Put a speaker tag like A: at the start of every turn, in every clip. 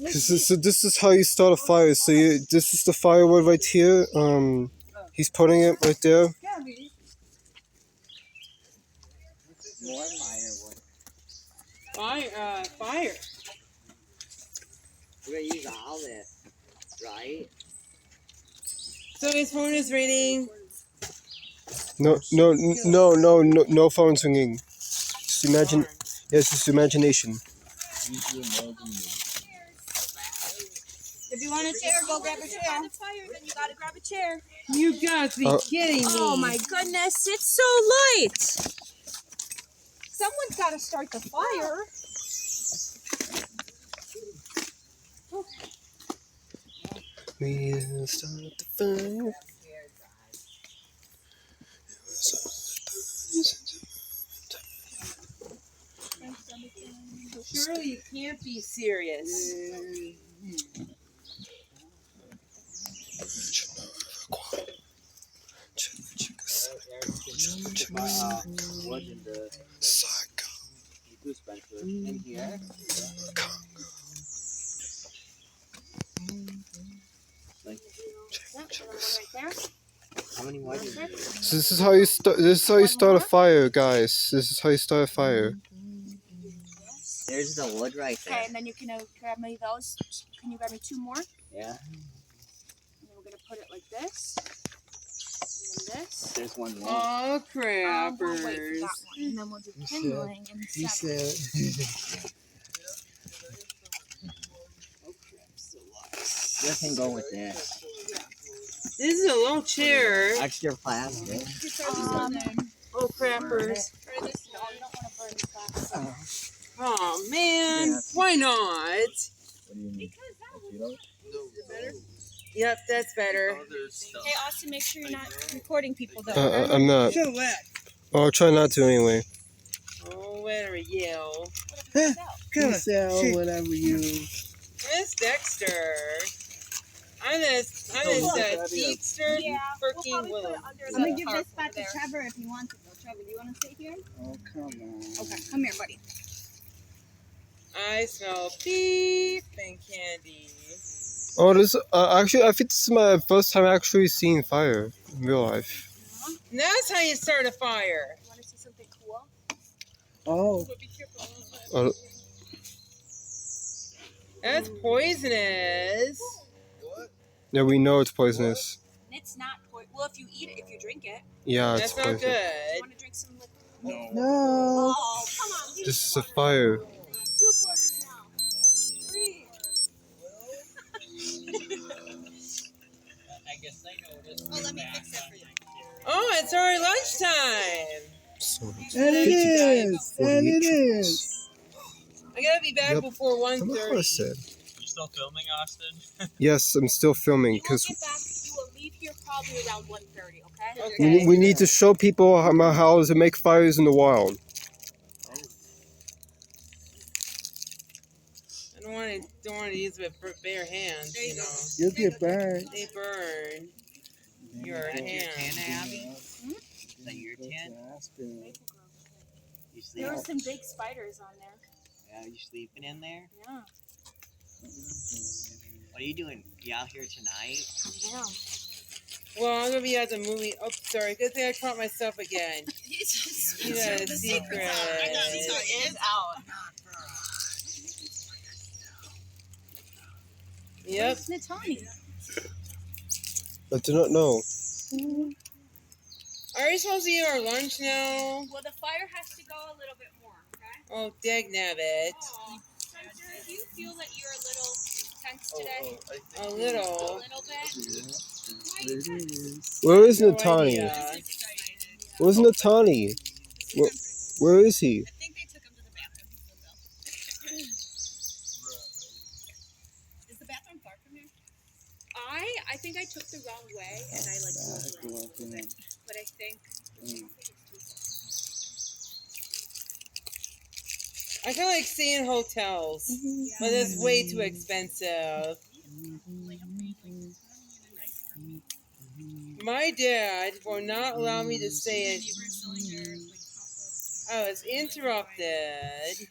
A: So this is how you start a fire. So this is the firewood right here. He's putting it right there.
B: More firewood.
C: Fire.
B: We're gonna use all this, right?
C: So his phone is ringing.
A: No phone singing. Just imagine. Yes, just imagination.
D: If you want a chair, go grab a chair. Then you gotta grab a chair.
C: You got to be kidding me.
D: Oh my goodness, it's so light. Someone's gotta start the fire.
A: We'll start the fire.
C: Surely you can't be serious.
B: In here. How many more?
A: So this is how you start. This is how you start a fire, guys. This is how you start a fire.
B: There's the wood right there.
D: Okay, and then you can grab me those. Can you grab me 2 more?
B: Yeah.
D: And then we're gonna put it like this. And then this.
B: There's one more.
C: Oh,
D: We'll wait for
C: crappers.
D: that one. And then we'll do kindling instead.
B: This can go with this.
C: This is a low chair.
B: Extra plastic.
C: Oh, crappers. Oh, man.
B: Yeah.
C: Why not? Yep, that's better.
D: Hey, Austin, make sure you're not recording people though.
A: I'm not. Oh, I'll try not to anyway.
C: Oh, whatever, yell.
B: Peace out, whatever you.
C: Miss Dexter. I'm this Deepster freaking Willow.
D: I'm gonna give this spot to Trevor if you want to go. Trevor, do you want to stay here?
B: Oh, come on.
D: Okay, come here, buddy.
C: I smell beef and candy.
A: Oh, this actually, I think this is my first time actually seeing fire in real life.
C: And that's how you start a fire.
D: You want to see something cool?
B: Oh.
C: That's poisonous.
A: Yeah, we know it's poisonous.
D: It's not poison. Well, if you eat it, if you drink it.
A: Yeah,
C: That's
A: it's
C: not
A: poisonous.
D: You
C: good.
D: want to drink some liquid?
B: No.
D: Oh, come on. leave
A: This is
D: the
A: a fire.
D: 2 quarters now. 3. Oh, let me fix it for you.
C: Oh, it's already lunchtime.
A: So
B: And it is. And it is.
C: I gotta be back
A: Yep.
C: before
A: I don't know what I
C: 1:30.
A: said.
E: You still filming, Austin?
A: Yes, I'm still filming
D: You will
A: because
D: get back. You will leave here probably around 1:30. Okay.
C: Okay.
A: we need to show people how to make fires in the wild.
C: I don't want to use it with bare hands, you know.
B: You'll get burned.
C: They burn your hands.
B: Abby? Is that your tent? You sleep?
D: There were some big spiders on there.
B: Yeah, you sleeping in there?
D: Yeah.
B: What are you doing? You out here tonight?
D: Yeah.
C: Well, I'm gonna be at the movie. Oh, sorry. Good thing I caught myself again. You got a secret.
D: It's out.
C: Yep.
D: It's Natani.
A: I do not know.
C: Are we supposed to eat our lunch now?
D: Well, the fire has to go a little bit more, okay?
C: Oh, dagnabbit.
D: Spencer, do you feel that you're a little tense today?
C: A little.
D: A little bit? Why are you tense?
A: Where is
C: No
A: Natani?
C: idea.
A: Where's Natani? Where is he?
D: I think they took him to the bathroom. Is the bathroom far from here? I think I took the wrong way and I like moved around a little bit. But I think
C: I feel like staying in hotels, but it's way too expensive. My dad will not allow me to stay in. I was interrupted.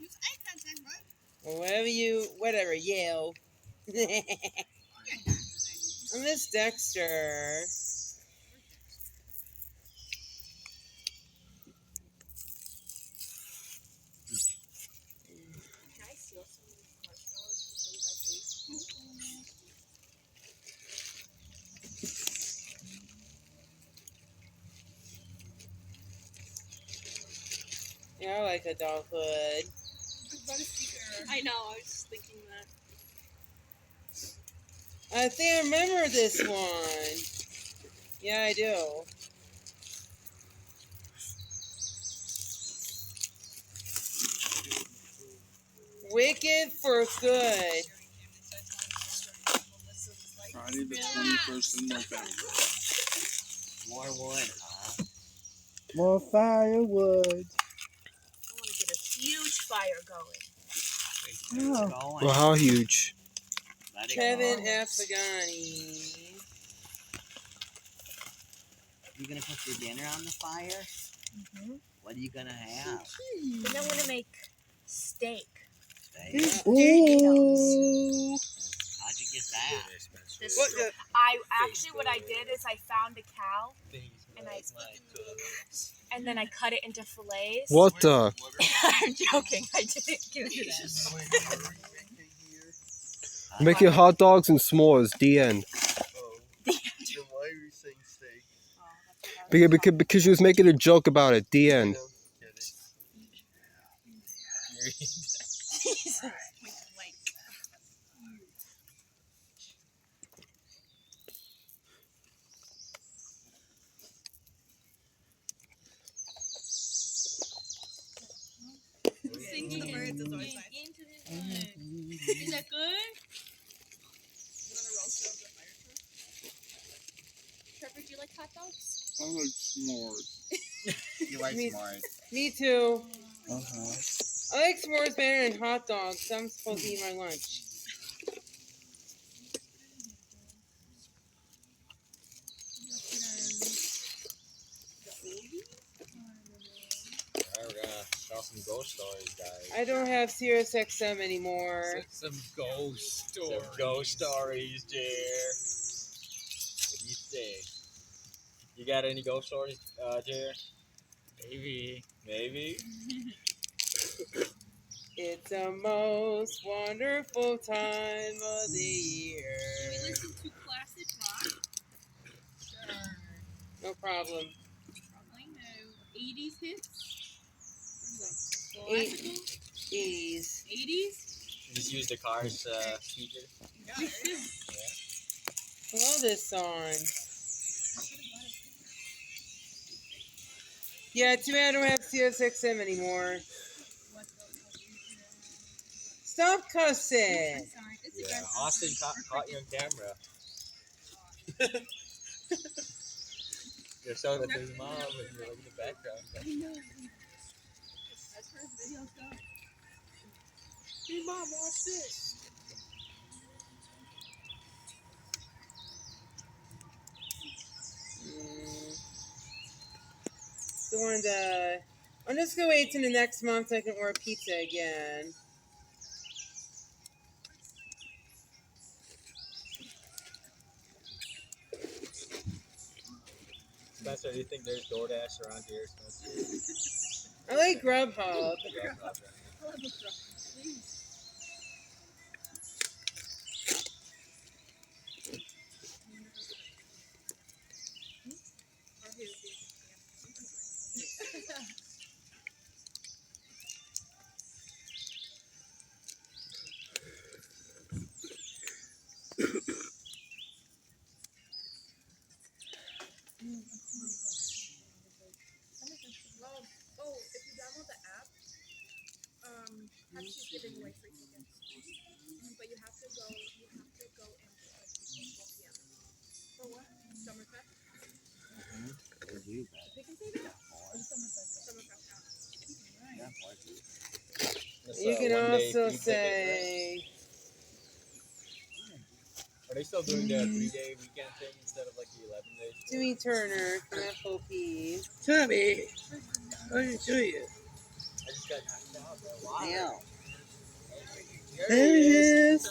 D: use eye contact, right?
C: Whatever, Yale. I miss Dexter.
D: Can I steal some of these marshmallows from things I
C: Yeah, I like adulthood.
D: I know, I was just thinking that.
C: I think I remember this one. Yeah, I do. Wicked for Good.
F: Friday the 21st of November.
B: More wood, huh?
A: More firewood.
D: I want to get a huge fire going.
B: It's going.
A: Well, how huge?
B: Let it
C: Kevin
B: go.
C: Afghani.
B: You gonna put your dinner on the fire?
D: Mm-hmm.
B: What are you gonna have?
D: Then I want to make steak.
B: Steak?
A: Ooh.
B: How'd you get that?
D: This
C: What
D: store-
C: the-
D: I actually, what I did is I found a cow and then I cut it into fillets.
A: What the?
D: I'm joking. I didn't give you that.
A: Making hot dogs and s'mores. The end.
F: Then why are you saying steak?
A: Because she was making a joke about it. The end.
D: Singing the birds is always nice. Is that good? Trevor, do you like hot dogs?
F: I like s'mores.
B: You like
C: Me-
B: s'mores?
C: Me too.
F: Uh-huh.
C: I like s'mores better than hot dogs. So I'm supposed to eat my lunch.
E: Alright, we're gonna tell some ghost stories, guys.
C: I don't have Sirius XM anymore.
E: Some ghost stories. Some ghost stories, Jer. What do you think? You got any ghost stories, Jer? Maybe. Maybe?
C: It's the most wonderful time of the year.
D: Can we listen to classic rock?
C: No problem.
D: Probably no. 80s hits?
C: Eight-
D: Classical?
C: 80s.
D: 80s?
E: Just use the car's speaker.
C: I love this song. Yeah, too bad I don't have CSXM anymore. Stop cussing.
E: Yeah, Austin caught you on camera. You're showing it to his mom and you're like in the background.
D: I know. That's where his videos go.
E: Hey mom, watch this.
C: I'm just gonna wait till the next month so I can order pizza again.
E: Spencer, do you think there's DoorDash around here, Spencer?
C: I like Grubhub.
D: Oh, if you download the app, Pepsi's giving away free tickets. But you have to go in like 4 p.m. For what? Summerfest? They can say that. Summerfest app.
C: You can also say
E: Are they still doing the 3-day weekend thing instead of like the 11 days?
C: Jimmy Turner from FOP.
G: Tommy, how do you do you?
E: I just got knocked out, bro. Wow.
B: Damn.
A: There he is.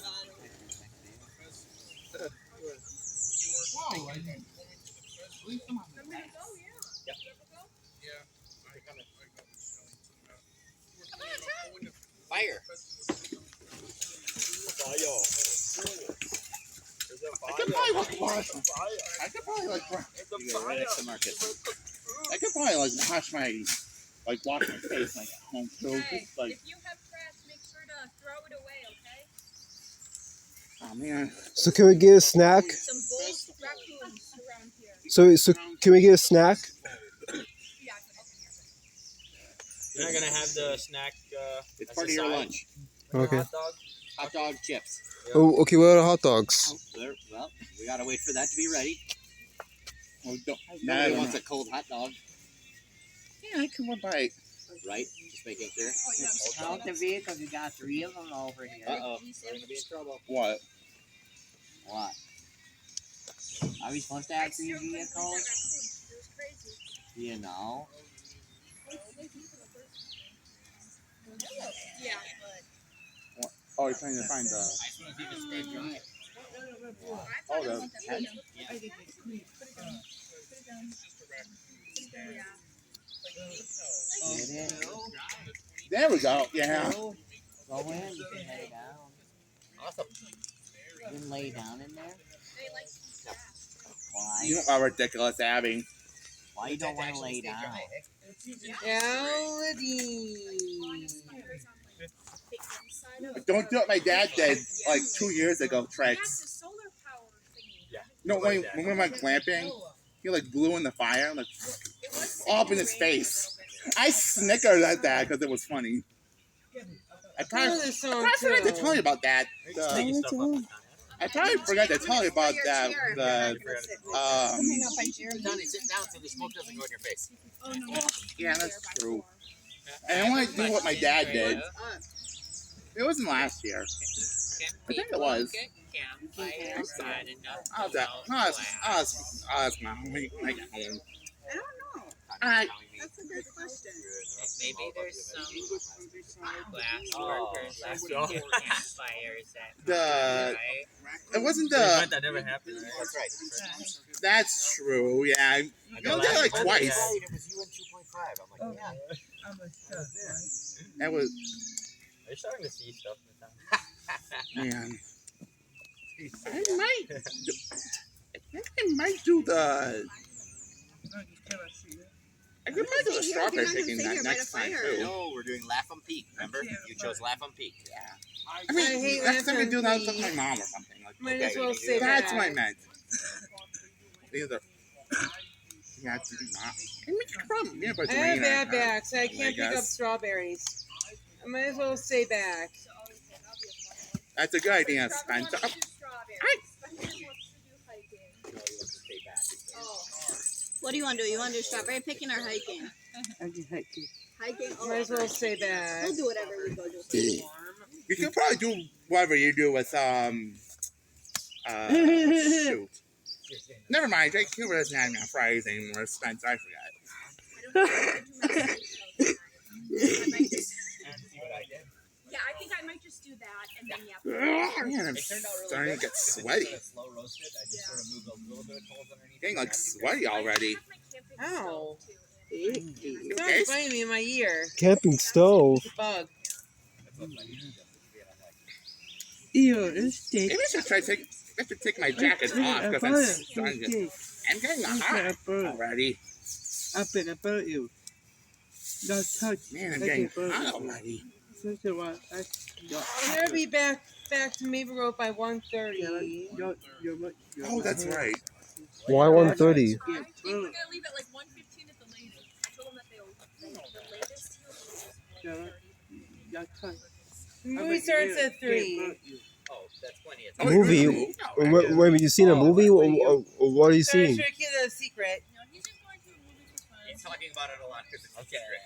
E: Fire.
F: I could probably like wash. I could probably like. I could probably like wash my face like at home too. Just like,
D: If you have trash, make sure to throw it away, okay?
F: oh man.
A: So can we get a snack?
D: Some bulls, raccoons around here.
A: So can we get a snack?
D: Yeah,
E: You're not gonna have the snack.
F: It's
E: as
F: part
E: a
F: of your
E: side?
F: lunch.
A: Okay.
E: Hot dog.
B: Hot dog chips.
A: Oh, okay. What are hot dogs?
B: Well, we gotta wait for that to be ready.
F: Oh, don't.
B: Nobody wants a cold hot dog,
F: Yeah, I can one bite.
B: right? Just making sure.
G: Count the vehicles. You got 3 of them over here.
B: Uh-oh, we're gonna be in trouble.
F: What?
G: What? Are we supposed to have 3 vehicles?
D: It was crazy.
G: You know.
D: Yeah,
F: Oh, you're trying to find the.
B: I just want to see if it stayed dry.
F: Oh, the head.
G: Get it?
F: There we go. Yeah.
G: Go in. You can lay down.
B: Awesome.
G: You can lay down in there.
D: they like
G: Why?
F: You are ridiculous, Abby.
G: Why you don't want to lay down?
C: Ality.
F: Don't do what my dad did like 2 years ago.
D: That's
F: Tricks.
D: the solar power thingy.
F: No, when we went glamping, he like blew in the fire, like
D: It was
F: all up in his face. I snickered at that because it was funny. I probably,
C: Another song
F: I probably forgot to
C: too.
F: tell you about that.
E: Making stuff up.
F: I probably forgot to tell you about that.
B: Donnie, sit down so the smoke doesn't go in your face.
F: Yeah, that's true. And I want to do what my dad did. It wasn't last year. I think it was. I was ask Mom when I get home.
H: I don't know.
F: Alright.
H: That's a good question.
I: Maybe there's some glass
E: Oh,
I: workers
E: that's
I: that
E: all.
I: do campfires that
F: The
I: right?
F: it wasn't
E: The event
F: the.
E: that never happened. Right?
B: That's right.
F: That's true. Yeah, I
E: know
F: did like
E: last year,
F: twice.
E: yeah.
B: It was you and 2.5. I'm like, yeah.
F: That was
E: Are you starting to see stuff in the town?
F: man. I might. I think I might do the. I might do the strawberry picking that next time too.
B: No, we're doing Laugh 'em Peak. Remember? You chose Laugh 'em Peak. Yeah.
F: I mean,
C: I hate
F: next time I do that,
C: Laugh
F: with my mom or something. Like,
C: Might
F: okay,
C: as well say
F: that's
C: that.
F: what I meant. These are. Yeah, it's not. I mean, problem. Yeah, but
C: I have bad back, so I can't pick up
F: guess.
C: strawberries. I might as well stay back.
F: That's a good idea, Spencer.
H: What do you want to do? You want to do strawberry picking or hiking? Hiking. Oh,
C: Might as well stay back.
H: we'll do whatever you go do.
F: You could probably do whatever you do with shoot. Never mind. Jake Cuba doesn't have any Fridays anymore. Spence, I forgot.
D: Yeah, I think I might just do that, and then yeah.
F: Man, I'm starting to get sweaty.
B: Slow roasted. I just sort of moved a little bit of coals underneath.
F: Getting like sweaty already.
C: Ow.
F: You
C: Stop
F: okay?
C: biting me in my ear.
A: Camping stove.
C: Bug.
J: Ew, it's
F: Maybe I should try to take. I should take my jacket off because I'm starting to. I'm getting hot already.
J: I bet about you. Not touch.
F: Man, I'm getting hot already.
C: I'm gonna be back to Maple Road by 1:30.
F: Oh, that's right.
A: Why 1:30?
D: I think we're gonna leave at like 1:15 at the latest. I told them that the latest
C: The movie starts at 3.
B: Oh, that's plenty of
F: Oh,
B: time.
A: Movie? Wait, wait, you seen a movie? Or what are you
C: Sorry,
A: seeing?
C: should keep it a secret.
D: No, he's just going to a movie for fun.
B: He's talking about it a lot because it's a secret.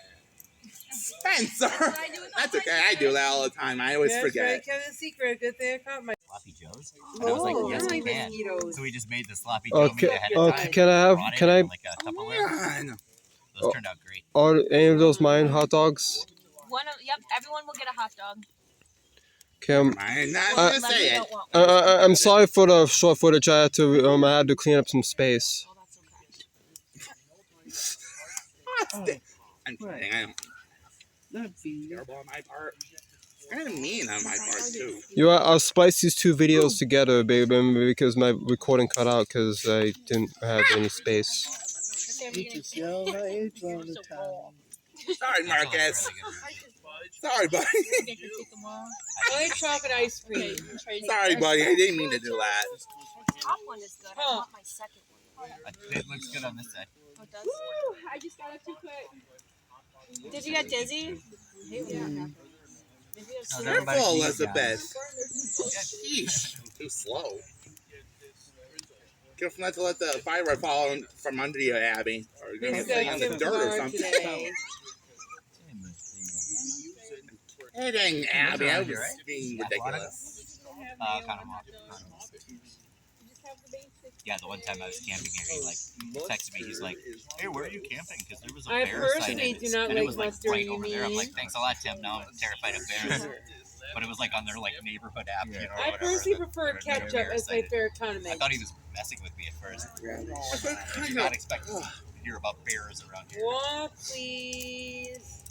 F: Spencer!
D: I do it all
F: That's
D: my
F: okay. I do that all the time. I always
C: That's
F: forget.
C: right, kept it a secret. Good thing I caught my.
B: Sloppy Joes? And I was like,
C: Oh,
B: yes,
C: I
B: we
C: like
B: can.
C: mosquitoes.
B: So we just made the sloppy
A: Oh,
B: Joe meat ahead of
A: okay,
B: time.
A: can I have?
B: brought it
A: Can I?
B: in like a Tupperware.
F: Man.
B: Those turned out great.
A: Are any of those mine hot dogs?
D: Yep, everyone will get a hot dog.
A: Okay,
F: I'm not gonna say it.
A: I'm sorry for the short footage. I had to clean up some space.
F: I'm kidding. I don't.
J: That'd be
F: Terrible on my part. Kind of mean on my part too.
A: You know what, I'll splice these two videos together, baby, because my recording cut out because I didn't have any space.
J: you just yell my age all the time.
F: Sorry, Marcus. Sorry, buddy.
C: I like chocolate ice cream.
F: Sorry, buddy. I didn't mean to do that.
D: Top one is good. I want my second one.
B: It looks good on this side.
D: Oh, it does?
H: I just got up too quick. Did you get dizzy?
F: Careful, Elizabeth. Sheesh. I'm too slow. Careful not to let the fire fall from under you, Abby. Or you're going to lay on the dirt or something. Kidding, Abby. I was being ridiculous.
B: Kind of off. Yeah, the one time I was camping here, he like texted me. He's like, "Hey, where are you camping? Because there was a
C: I
B: bear
C: personally
B: sighted."
C: do not
B: And it
C: like
B: was like
C: mustard,
B: right
C: you
B: over there. I'm
C: mean?
B: like, "Thanks a lot, Tim. Now I'm terrified of bears." But it was like on their like neighborhood app, you know.
C: I
B: Whatever.
C: personally prefer ketchup
B: bear
C: as my
B: sighted.
C: favorite
B: I
C: condiment.
B: thought he was messing with me at first. I did not expect to hear about bears around here.
C: Walk, please.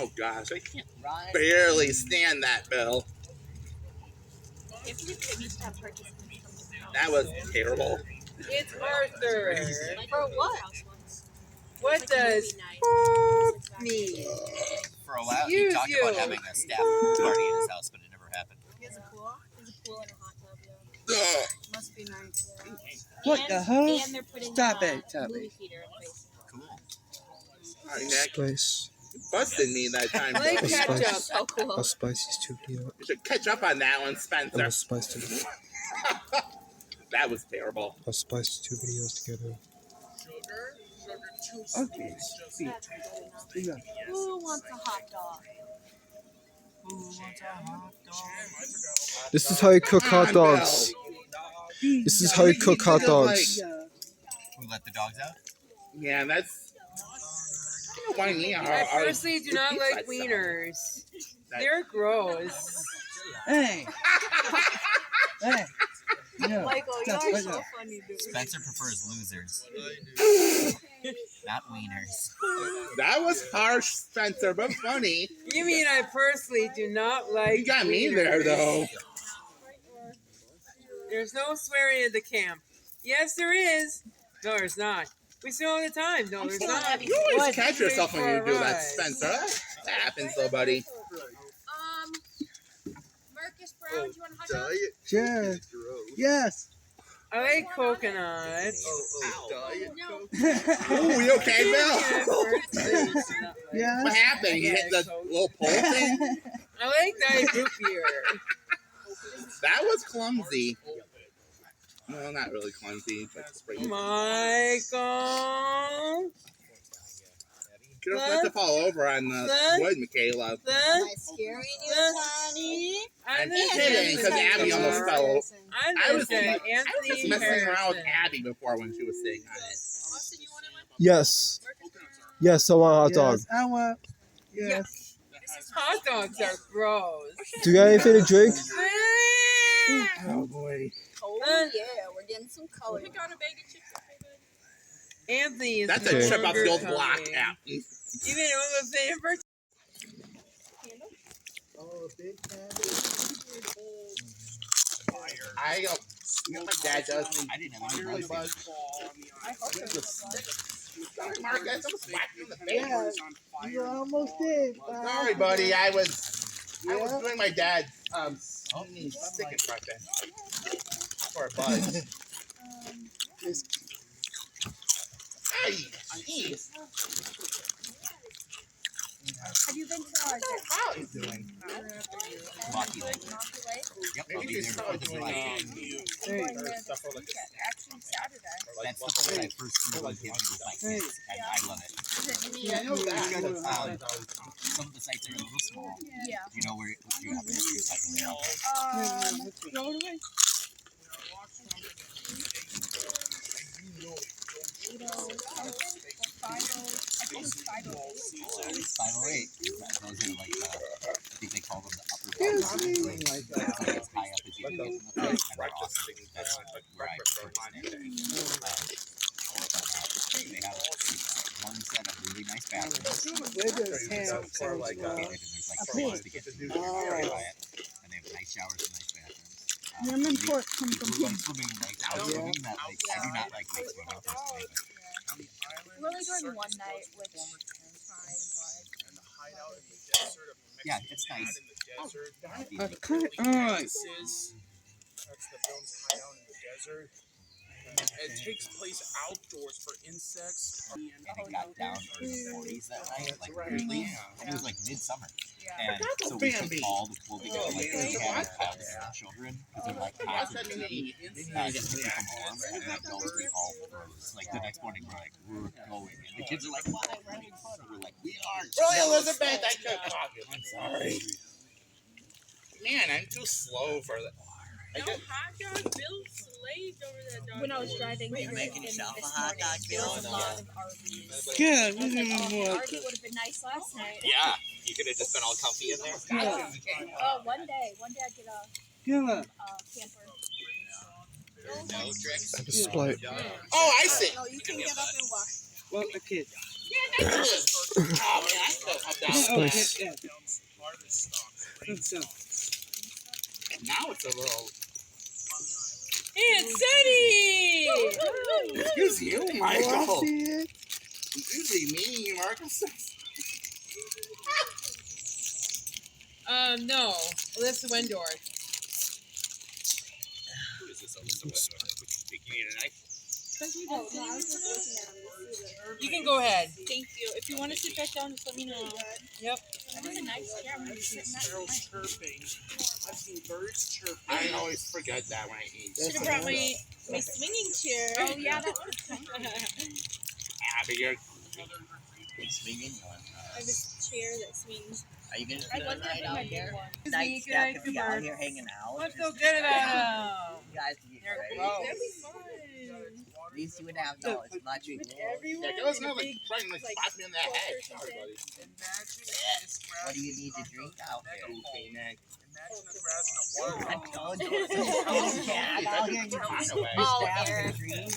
F: Oh, gosh. I can't barely stand that, Bill. That was terrible.
C: It's Arthur.
H: For what?
C: What does mean?
B: For a while, he
C: Excuse
B: talked
C: you.
B: about having a staff party at his house, but it never happened.
H: He has a pool? There's a pool and a hot tub,
F: Ugh.
H: Must be nice, yeah.
J: What the hell?
H: And they're putting
J: Stop it,
H: movie
J: Tubby.
H: theater in the basement.
B: Cool.
F: All right, Nick.
A: Spice.
F: You busted me that time.
C: I like
F: Bill.
C: ketchup.
H: So cool.
A: I'll spice these two videos.
F: You should catch up on that one,
A: I
F: Spencer.
A: will spice them.
F: That was terrible.
A: I'll spice the two videos together.
J: Okay. Speak. Speak up.
H: Who wants a hot dog?
A: This is how you cook hot
F: Come on,
A: dogs. This is how you cook hot dogs.
J: Yeah.
B: We let the dogs out.
F: Yeah, that's. You know, why me?
C: I personally do not like wieners. They're gross.
J: Hey. Hey. No.
H: Michael,
J: Stop,
H: you're
J: right
H: so
J: now.
H: funny, dude.
B: Spencer prefers losers, not wieners.
F: That was harsh, Spencer, but funny.
C: You mean I personally do not like
F: You got me
C: wieners.
F: there, though.
C: There's no swearing at the camp. Yes, there is. No, there's not. We swear all the time. No, there's not.
F: You always catch yourself when you do that,
C: Alright.
F: Spencer. That happens, though, buddy.
D: Marcus Brown, do you want a hot dog?
J: Sure. Yes.
C: I like coconut.
F: Oh, you okay, Bill?
J: Yes.
F: What happened? You hit the little pole thing?
C: I like Diet root beer.
F: That was clumsy. Well, not really clumsy, but it's pretty.
C: Michael.
F: Could have let the fall over on the wood, Michaela.
H: Am I scaring you, Tony?
F: I'm kidding, because Abby almost fell over. I was
C: Anthony
F: just messing around with
C: Harrison.
F: Abby before when she was sitting on it.
A: Yes. Yes, I want a hot dog.
J: Yes, I want. Yes.
C: Hot dogs are gross.
A: Do you got anything to drink?
F: Oh, boy.
H: Oh, yeah. We're getting some color.
D: Pick out a bag of chips.
C: Anthony is
F: That's
C: no
F: a trip off the old
C: longer
F: block
C: coming.
F: app.
C: Even on the favorite.
J: Oh, big fan.
F: I don't. You know, my dad does.
B: I didn't have any
F: Really
B: bugs.
F: Sorry, Marcus. I was whacking in the
J: Yeah.
F: face.
J: You almost did.
F: Sorry, buddy. I was doing my dad's stick impression for a buzz. Hey, jeez.
D: Have you been to
F: How is he doing?
B: Mocky Lake.
D: Mocky Lake?
B: Yep, I'll
F: Maybe
B: be
F: he's
B: there
F: probably
B: before the
F: doing
B: July.
F: stuff for like
D: Actually, Saturday.
B: That's the place I first flew on camping with my kids, and I love it.
F: Yeah, I know that.
B: Some of the sites are a little small.
D: Yeah.
B: You know where you have your cycling out. It's 508. Those are like I think they call them the upper boundaries. Like as high up as you can get in the place, and they're awesome. That's where I purchased it. They have one set of really nice bathrooms.
J: Where does Ham
B: Located, and there's like places to get to. You can buy it. And they have nice showers and nice bathrooms.
H: Lemon pork comes from
B: People
H: him.
B: like swimming in lakes. I was swimming in that lake. I do not like lake swimming personally, but
D: Really during one night, which
B: yeah, it's nice.
J: Come on.
K: That's the film's hideout in the desert. It takes place outdoors for insects.
B: And it got down to the 40s that night, like weirdly, and it was like midsummer. And so we took all the clothing that like we had and piled it for children because they're like hot and heat to keep them warm, and then those we all froze. Like the next morning, we're going, and the kids are like, "Why we're having fun?" And we're like, "We aren't."
F: Really, Elizabeth, I could talk. I'm sorry. Man, I'm too slow for that.
I: No hot dog, Bill slaved over that dog.
D: when I was driving,
G: Are you making yourself a hot dog,
D: there
G: Bill?
D: was a lot of RVs.
J: Yeah,
D: I was like, oh, the RV would have been nice last night.
B: Yeah, you could have just been all comfy in there.
D: Oh, one day I'd get a
J: Yeah.
D: camper.
B: No tricks.
A: Display.
F: Oh, I see.
H: No, you can get up and walk.
J: Well, a kid.
F: Oh, man, I still have that.
J: Oh,
A: Space.
J: yeah. That's so.
F: Now it's a little.
C: It's Sunny!
F: Excuse you, Michael.
A: See it?
F: Usually me, Marcus.
C: No. Alyssa Wendorf.
B: Who is this Alyssa Wendorf? Would you think you need a knife?
D: Oh, no, I was just looking at it.
C: You can go ahead.
D: Thank you. If you want to sit back down, just let me know.
C: Yep.
D: That was a nice chair. I'm going to sit in that.
K: Sparrows chirping. I've seen birds chirping.
F: I always forget that when I eat.
H: Should have brought my swinging chair.
D: Oh, yeah, that was fun.
F: Abby, you're.
G: Swinging one.
H: I have this chair that swings.
G: Are you gonna
D: I
G: spend the
D: wasn't
G: night
D: gonna
G: out
D: bring my
G: here?
D: big one.
G: Night stuff if you out here hanging out.
C: What's
G: Just
C: so good about
G: you guys can get
C: There we
G: ready.
C: go.
H: That'd be fun.
G: At least you would have no as much.
H: Everyone.
F: Yeah, there was no
H: in a
F: like
H: big,
F: trying to
H: like,
F: slap me in the head.
H: square
F: Sorry,
H: thing.
F: buddy.
G: What do you need to drink out here?
F: Okay, Nick.
K: Imagine the grass in a water.
G: I told you. Out here, you
F: Find a way.
G: staff can drink.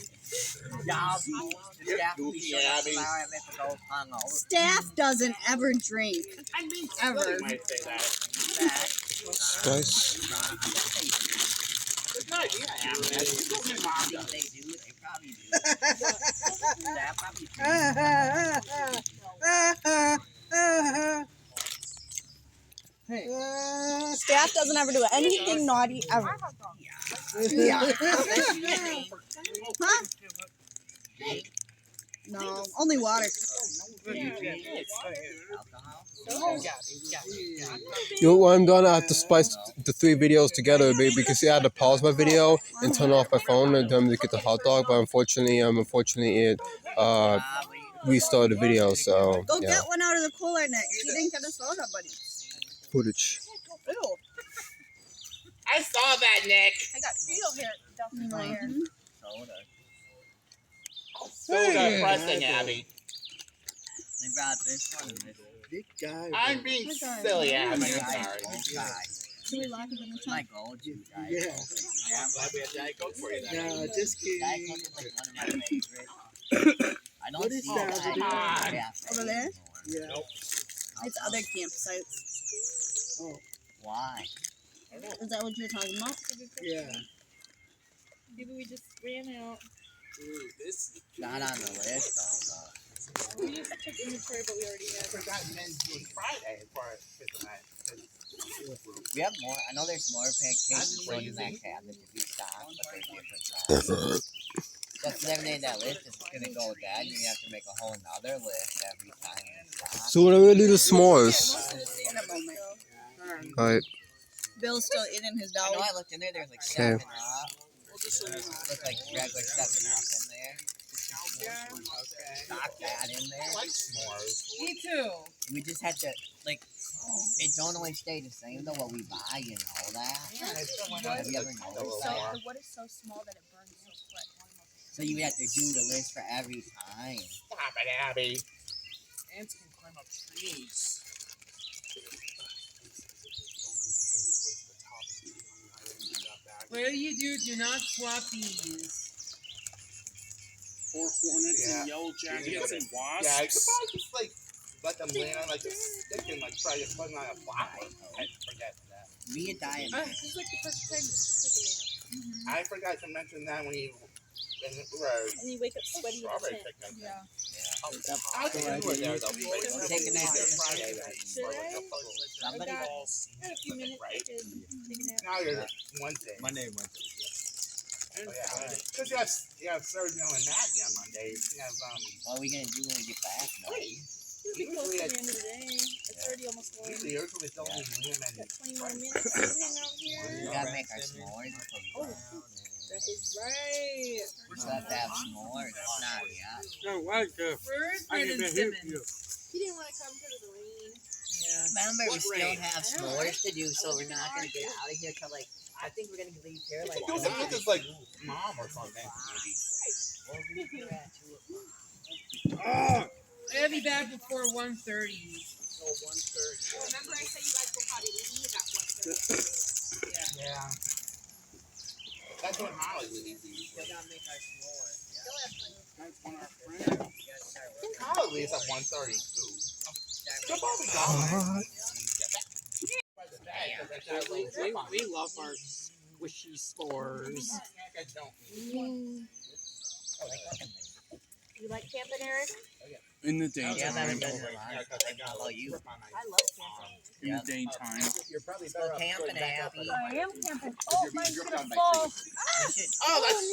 G: Y'all, the
F: You're
G: staff will be
F: goofy,
G: shut up
F: Abby.
G: tomorrow and make a go hungover.
H: Staff doesn't ever drink.
F: I mean,
H: Ever.
F: somebody might say that.
A: Spice.
F: It's not idea, Abby. That's what my mom does.
G: They do. They probably do. Staff probably do.
H: Staff doesn't ever do anything naughty ever. Yeah. Huh? No, only water.
A: You know, when I'm done, I have to splice the 3 videos together because I had to pause my video and turn off my phone and then to get the hot dog. But unfortunately, it restarted the video. So
H: Go
A: yeah,
H: get one out of the cooler, Nick. You didn't get a soda, buddy.
A: footage.
H: Ew.
F: I saw that, Nick.
D: I got fetal hair stuff in my hair.
G: Soda.
F: So depressing, Abby.
G: They brought this one.
J: Big guy.
F: I'm being silly, Abby. I'm sorry.
H: Should we lock it in the
G: My
H: trunk?
G: go-to guy.
J: Yeah.
G: Yeah,
B: I'm glad we had Diet Coke for you then.
J: No, just
G: Diet
J: kidding.
G: Coke is like one of my favorites. I don't
J: What is
G: see
J: that
G: Diet
J: over
G: Coke
F: there?
G: cafe
H: Over there?
G: anymore.
J: Yeah.
H: It's other campsites.
G: Why?
H: Is that what you're talking about?
J: Yeah.
H: Maybe we just ran out.
K: Ooh, this.
G: Not on the list, though.
H: We just took inventory, but we already
F: I
H: had.
F: forgot men's doing Friday for tonight.
G: We have more. I know there's more cases still in that cabinet to be stocked, but they're different sizes. Just never made that list. It's gonna go dead. You have to make a whole nother list every time it's stocked.
A: So when I really do s'mores,
H: In a moment.
A: alright.
H: Bill's still eating his
G: I know
H: dog.
G: I looked in there. There's like
A: Okay.
G: 7 up. Look like regular 7 up in there. Stock that in there.
F: I like s'mores.
C: Me too.
G: We just had to like. It don't always stay the same though. What we buy, you know that. Have you ever noticed that?
D: The wood is so small that it burns so quick.
G: So you have to do the list for every time.
F: Stop it, Abby.
K: ants can climb up trees.
C: Whatever you do not swap these.
K: Or hornets
F: Yeah.
K: and yellow jackets and wasps.
F: Yeah, I could probably just like let them land on like a stick and like try to put them on a fly. I forget that.
G: Me a diet.
D: This is like the first time to take a nap.
F: I forgot to mention that when we were
D: And you wake up sweaty in the
F: strawberry
D: tent.
F: picnic.
D: Yeah.
F: I think you were there though.
G: We'll take a nap.
F: Friday, right?
D: Should I?
G: Somebody.
D: I got a few minutes. I could take a nap.
F: Now you're Wednesday.
E: Monday and Wednesday.
F: Oh, yeah. Because you have Sergio and Maggie on Monday. You have
G: What are we gonna do when we get back? No.
D: We'll be close to the end of the day. It's already almost 4.
F: usually yours will be still only Liam and
D: Got 20 more minutes to hang out
G: We
D: here.
G: gotta make our s'mores before we go.
D: That is right.
G: We still have to have s'mores. It's not yet.
J: No, welcome.
C: Where's
J: I can
C: Brendan
J: help
C: Simmons?
J: you.
D: He didn't want to come because of the rain.
C: Yeah.
G: Remember, we
F: What
G: still
F: rain?
G: have s'mores to do, so we're not gonna get out of here till like. I think we're gonna leave here like.
F: It was just like mom or something, maybe.
G: We'll leave here at 2 o'clock.
J: Oh,
C: I gotta be back before 1:30.
F: So 1:30.
D: Remember I said you guys will probably leave at 1:30.
F: Yeah. That's what Holly leaves.
G: We still gotta make our s'mores. Yeah.
D: Still have plenty.
J: that's one of our
G: We
J: friends.
G: gotta start working.
F: Holly leaves at 1:30 too. They're probably gone.
K: We love our squishy s'mores.
D: You like camping, Eric?
K: In the
G: Yeah,
K: daytime.
G: that was a lot. How about you?
D: I love camping.
K: In the daytime.
F: You're probably
G: Still camping, Abby.
D: I am camping. Oh, mine's gonna fall.
G: We should.
F: Oh, that's